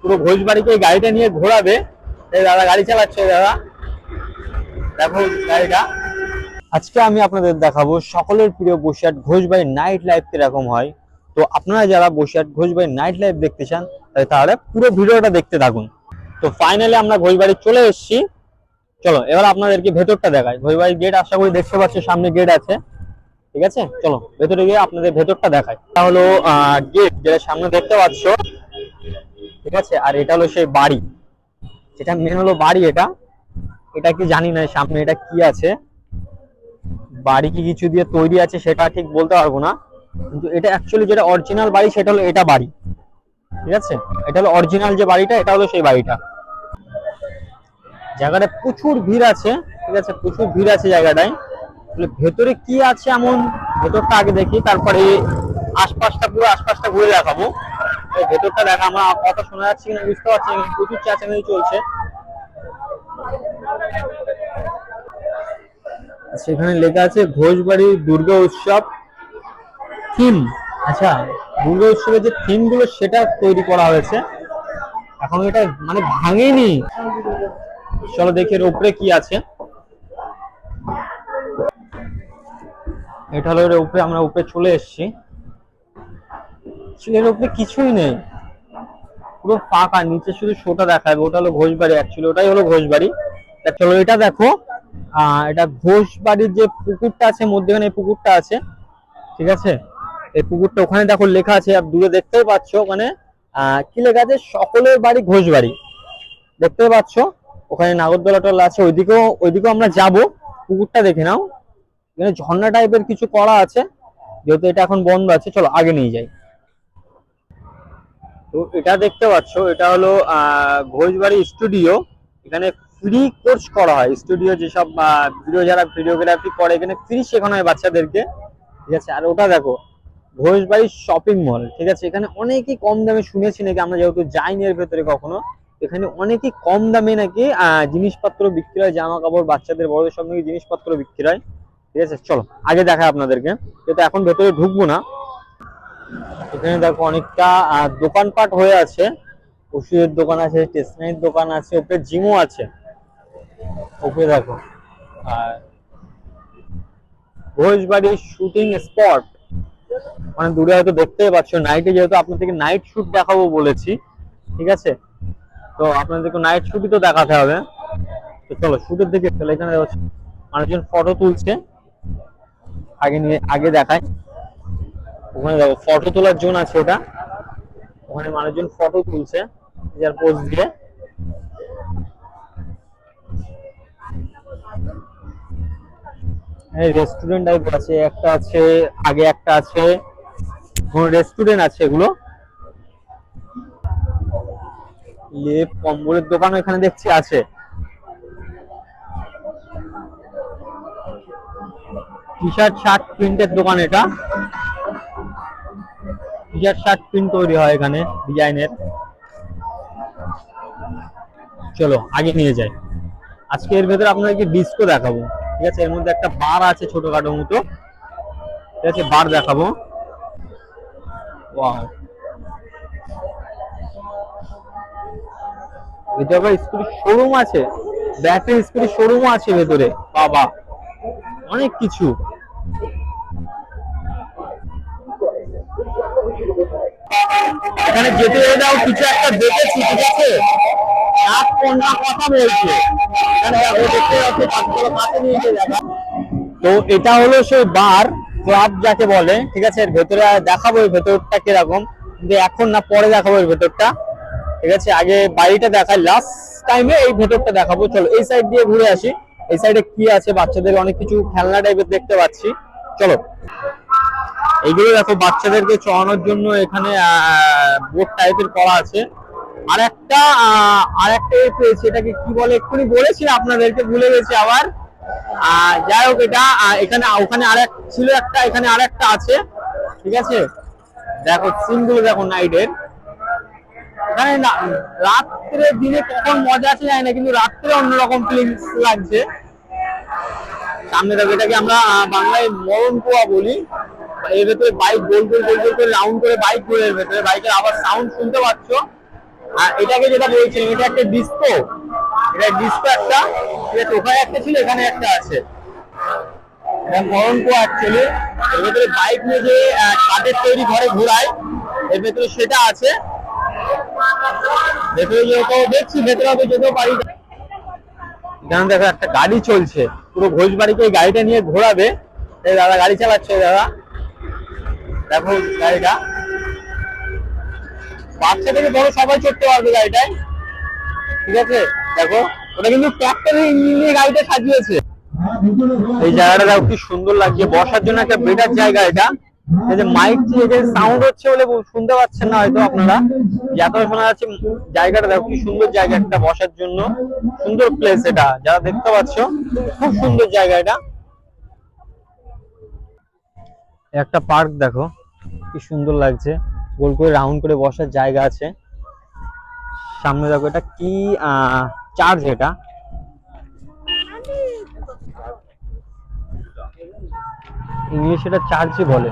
পুরো ঘোষবাড়িকে এই গাড়িটা নিয়ে ঘোরাবে। এই দাদা গাড়ি চালাচ্ছে, দাদা দেখো গাড়িটা। আজকে আমি আপনাদের দেখাবো সকলের প্রিয় বসিরহাট ঘোষবাড়ির নাইট লাইফ কিরকম হয়। তো আপনারা যারা বসিরহাট ঘোষবাড়ির নাইট লাইফ দেখতে চান তাহলে পুরো ভিডিওটা দেখতে থাকুন। তো ফাইনালি আমরা ঘোষবাড়ি চলে এসেছি। চলো এবার আপনাদেরকে ভেতরটা দেখাই। ঘোষবাড়ির গেট আশা করি দেখতে পাচ্ছ, সামনে গেট আছে, ঠিক আছে। চলো ভেতরে গিয়ে আপনাদের ভেতরটা দেখাই। এটা হলো গেট, যেটা সামনে দেখতে পাচ্ছ, ঠিক আছে। আর এটা হলো সেই বাড়ি, যেটা মেন হলো বাড়ি। এটা কি জানি না সামনে এটা কি আছে, বাড়ি কি কিছু দিয়ে তৈরি আছে সেটা ঠিক বলতে পারবো না, কিন্তু এটা অ্যাকচুয়ালি যেটা অরিজিনাল বাড়ি সেটা হলো এটা বাড়ি, ঠিক আছে। এটা হলো অরিজিনাল যে বাড়িটা, এটা হলো সেই বাড়িটা। জায়গাটা প্রচুর ভিড় আছে, ঠিক আছে, প্রচুর ভিড় আছে জায়গাটায়। ভেতরে কি আছে এমন, ভেতরটা আগে দেখি, তারপরে আশপাশটা পুরো আশপাশটা ঘুরে দেখাবো। ভেতরটা দেখা, আমার কথা শোনা যাচ্ছে কিনা বুঝতে পারছি না, প্রচুর চেঁচামেচি চলছে। সেখানে লেখা আছে ঘোষবাড়ি দুর্গা উৎসব থিম। আচ্ছা, দুর্গা উৎসবের যে থিম গুলো সেটা তৈরি করা হয়েছে, এখন এটা মানে ভাঙেনি। চলো দেখি এর উপরে কি আছে। এটা হলো এর উপরে, আমরা উপরে চলে এসেছি। এর উপরে কিছুই নেই, পুরো ফাঁকা, নিচে শুধু শোটা দেখাবে। ওটা হলো ঘোষবাড়ি, অ্যাকচুয়ালি ওটাই হলো ঘোষবাড়ি। চলো এটা দেখো, এটা ঘোষবাড়ির যে পুকুরটা আছে মধ্যখানে, পুকুরটা আছে, ঠিক আছে। এই পুকুরটা ওখানে দেখো লেখা আছে, আর দূরে দেখতেই পাচ্ছ ওখানে কি লেখা আছে, সকলের বাড়ি ঘোষবাড়ি, দেখতে পাচ্ছ। ওখানে নাগরদোলা টোলা আছে, ওইদিকেও আমরা যাব। পুকুরটা দেখে নাও, এখানে ঝর্ণা টাইপের কিছু করা আছে, যেহেতু এটা এখন বন্ধ আছে। চলো আগে নিয়ে যাই। তো এটা দেখতে পাচ্ছ, এটা হলো ঘোষবাড়ি স্টুডিও। এখানে ফ্রি কোর্স করা হয়, স্টুডিও যেসব যারা ভিডিওগ্রাফি করে এখানে ফ্রি শেখানো হয় বাচ্চাদেরকে, ঠিক আছে। আর ওটা দেখো ঘোষবাড়ি শপিং মল, ঠিক আছে। এখানে অনেকই কম দামে, শুনেছি নাকি, আমরা যেহেতু যাইনি এর ভেতরে কখনো, এখানে অনেকই কম দামে নাকি জিনিসপত্র বিক্রি হয়, জামা কাপড়, বাচ্চাদের বড়দের সব নাকি জিনিসপত্র বিক্রি হয়, ঠিক আছে। চলো আগে দেখাই আপনাদেরকে, যেহেতু এখন ভেতরে ঢুকবো না। এখানে দেখো অনেকটা দোকানপাট হয়ে আছে, ওষুধের দোকান আছে, স্টেশনারির দোকান আছে, উপরে জিমও আছে উপরে দেখো। আর ঘোষবাড়ি শুটিং স্পট, মানে দূরে হয়তো দেখতেই পাচ্ছ, নাইটে যেহেতু আপনাদেরকে নাইট শুট দেখাবো বলেছি, ঠিক আছে। তো আপনাদেরকে নাইট শুটই তো দেখাতে হবে। তো চলো শুটের দিকে চলো। এখানে মানুষজন ফটো তুলছে, আগে দেখায়। ওখানে দেখো ফটো তোলার জোন আছে, ওটা ওখানে মানুষজন ফটো তুলছে যার পোজ দিয়ে। রেস্টুরেন্ট টাইপ আছে, একটা আছে আগে, একটা আছে রেস্টুরেন্ট আছে। এগুলো লেপ কম্বলের দোকান এখানে দেখছি আছে। টি শার্ট শার্ট প্রিন্টের দোকান, এটা টি শার্ট শার্ট প্রিন্ট তৈরি হয় এখানে ডিজাইনের। চলো আগে নিয়ে যাই। আজকে এর ভেতরে আপনাদেরকে ডিস্কো দেখাবো, ঠিক আছে। এর মধ্যে একটা বার আছে ছোটখাটো মতো, ঠিক আছে, বার দেখাবো। ওয়াও, ভেতরে আবার স্কুটির শোরুম আছে, ব্যাটারি স্কুটির শোরুমও আছে ভেতরে। বাবা, অনেক কিছু। এখানে যেতে যেতেও কিছু একটা দেখেছি, ঠিক আছে, রাত কন্যা কথা বলছে এখানে দেখতে যাচ্ছে, কাছে নিয়ে যাবে। তো এটা হলো সেই বার ক্লাব যাকে বলে, ঠিক আছে। এর ভেতরে দেখাবো এর ভেতরটা কিরকম, কিন্তু এখন না, পরে দেখাবো এর ভেতরটা, ঠিক আছে। আগে বাড়িটা দেখাই, লাস্ট টাইমে এই ভেতরটা দেখাবো। চলো এই সাইড দিয়ে ঘুরে আসি। এই সাইডে কি আছে, বাচ্চাদের অনেক কিছু খেলনা টাইপের দেখতে পাচ্ছি। চলো এইগুলো দেখো, বাচ্চাদেরকে চড়ানোর জন্য এখানে বোট টাইপের করা আছে। আর একটা পেয়েছি, এটাকে কি বলে এক্ষুনি বলেছি আপনাদেরকে, ভুলে গেছি আবার। যাই হোক, এটা এখানে ওখানে আরেক ছিল একটা, এখানে আরেকটা আছে, ঠিক আছে। দেখো সিনগুলো দেখো নাইটের, এখানে রাত্রে দিনে কখন মজা আছে যায় না, কিন্তু রাত্রে অন্যরকম ফিলিংস লাগছে। সামনে দেখো, এটাকে আমরা বাংলায় মরণ কুয়া বলি। এর ভেতরে বাইক গোল গোল গোল গোল করে রাউন্ড করে বাইক ঘুরে, এর ভেতরে বাইকের আবার সাউন্ড শুনতে পাচ্ছ। আর এটাকে যেটা বলছিলাম, এটা একটা ডিস্কো, এটা ডিস্কো একটা, ঠিক আছে, ওখানে একটা ছিল, এখানে একটা আছে। এটা মরণকো অ্যাকচুয়ালি, এর ভেতরে বাইক নিয়ে যে কাঠের তৈরি ঘরে ঘোরায়, এর ভেতরে সেটা আছে। ভেতরে যেহেতু দেখছি, ভেতরে হয়তো যেতেও পারি। এখানে দেখো একটা গাড়ি চলছে, পুরো ভোজবাড়িকে এই গাড়িটা নিয়ে ঘোরাবে। এই দাদা গাড়ি চালাচ্ছে, দাদা দেখো গাড়িটা, বাচ্চা থেকে বড় সবাই চড়তে পারবে গাড়িটায়, ঠিক আছে। দেখো ওটা কিন্তু ট্রাক্টরের ইঞ্জিন দিয়ে গাড়িটা সাজিয়েছে। এই জায়গাটা দেখো কি সুন্দর লাগছে, বসার জন্য একটা বেটার জায়গা এটা। এই যে মাইক যে সাউন্ড হচ্ছে বলে শুনতে পাচ্ছেন না হয়তো আপনারা, যতটা শোনা যাচ্ছে। জায়গাটা দেখো কি সুন্দর জায়গা একটা বসার জন্য, সুন্দর প্লেস এটা, যারা দেখতে পাচ্ছ খুব সুন্দর জায়গা এটা। একটা পার্ক দেখো কি সুন্দর লাগছে, গোল করে রাউন্ড করে বসার জায়গা আছে। সামনে দেখো এটা কি চার্চ, এটা ইংলিশে এটা চার্চই বলে,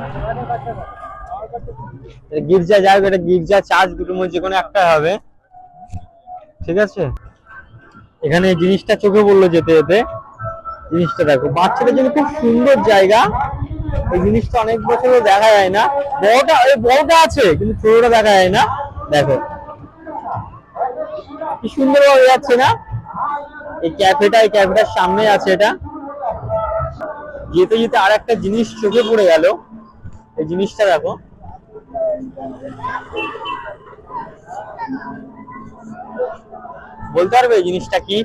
গির্জা জায়গা, এটা গির্জা চার্চ দুটোর মধ্যে যেকোনো একটা হবে, ঠিক আছে। এখানে এই জিনিসটা চোখে পড়লো যেতে যেতে, জিনিসটা দেখো বাচ্চাদের জন্য খুব সুন্দর জায়গা। এই জিনিসটা অনেক বছরও দেখা যায় না, বড়টা আছে কিন্তু ছোটটা দেখা যায় না। দেখো কি সুন্দর ভাবে যাচ্ছে না, এই ক্যাফেটার সামনে আছে এটা। যেতে যেতে আর একটা জিনিস চোখে পড়ে গেল, এই জিনিসটা দেখো, বলতে পারবে এই জিনিসটা কি?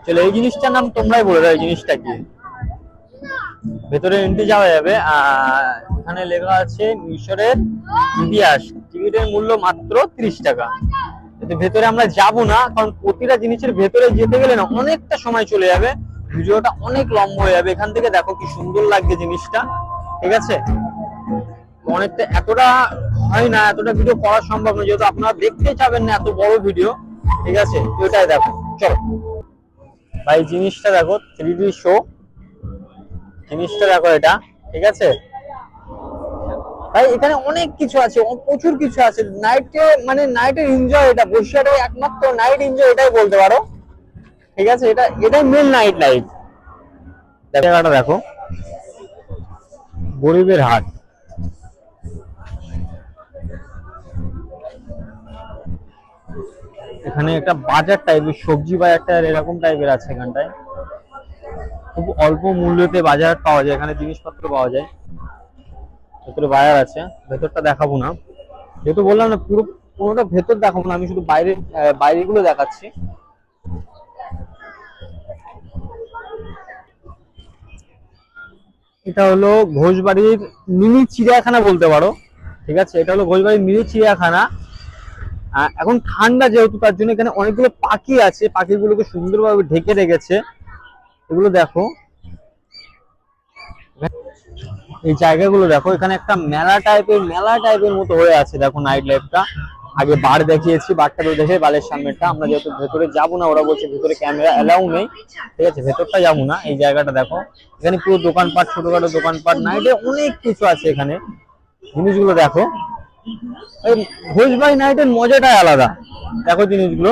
চলো এই জিনিসটার নাম তোমরাই বলে দাও, এই জিনিসটা কি। ভেতরে এন্ট্রি যাওয়া যাবে, এখানে লেখা আছে মিশরের ইতিহাস, টিকিটের মূল্য মাত্র 30 টাকা। ভেতরে আমরা যাব না, কারণ প্রতিটা জিনিসের ভেতরে যেতে গেলে না অনেকটা সময় চলে যাবে, ভিডিওটা অনেক লম্বা হয়ে যাবে। এখান থেকে দেখো কি সুন্দর লাগছে জিনিসটা, ঠিক আছে। অনেকটা এতটা হয় না, এতটা ভিডিও করা সম্ভব না, যেহেতু আপনারা দেখতে চাবেন না এত বড় ভিডিও, ঠিক আছে। ওইটাই দেখো, চলো ভাই জিনিসটা দেখো, 3D শো জিনিসটা দেখো এটা, ঠিক আছে ভাই। এখানে অনেক কিছু আছে, প্রচুর কিছু আছে। নাইটের এনজয়, এটা বসিরহাটের একমাত্র নাইট এনজয় এটাই বলতে পারো, ঠিক আছে। এটাই মেন নাইট লাইফ। জায়গাটা দেখো, গরিবের হাট। এখানে একটা বাজার টাইপের, সবজি বাজার এরকম টাইপের আছে এখানটায়। খুব অল্প মূল্যতে বাজার পাওয়া যায়, এখানে জিনিসপত্র পাওয়া যায়। ভেতরে বাজার আছে, ভেতরটা দেখাবো না, যেহেতু বললাম না পুরোটা ভেতর দেখাবো না, আমি শুধু বাইরেগুলো দেখাচ্ছি। এটা হলো ঘোষবাড়ির মিনি চিড়িয়াখানা বলতে পারো, ঠিক আছে। এটা হলো ঘোষবাড়ির মিনি চিড়িয়াখানা। এখন ঠান্ডা যেহেতু, তার জন্য এখানে অনেকগুলো পাখি আছে, পাখিগুলোকে সুন্দরভাবে ঢেকে রেখেছে। এগুলো দেখো, এই জায়গাগুলো দেখো, এখানে একটা মেলা টাইপের মতো হয়ে আছে। দেখো নাইট লাইফটা, আগে বার দেখিয়েছি, বারটা তো দেখে বালের সামনেটা। আমরা যেহেতু ভেতরে যাবো না, ওরা বলছে ভেতরে ক্যামেরা এলাও নেই, ঠিক আছে, ভেতরটা যাবো না। এই জায়গাটা দেখো, এখানে পুরো দোকানপাট, ছোটখাটো দোকানপাট, নাইটে অনেক কিছু আছে এখানে। জিনিসগুলো দেখো, ভোজবাড়ি নাইটের মজাটাই আলাদা, দেখো জিনিসগুলো।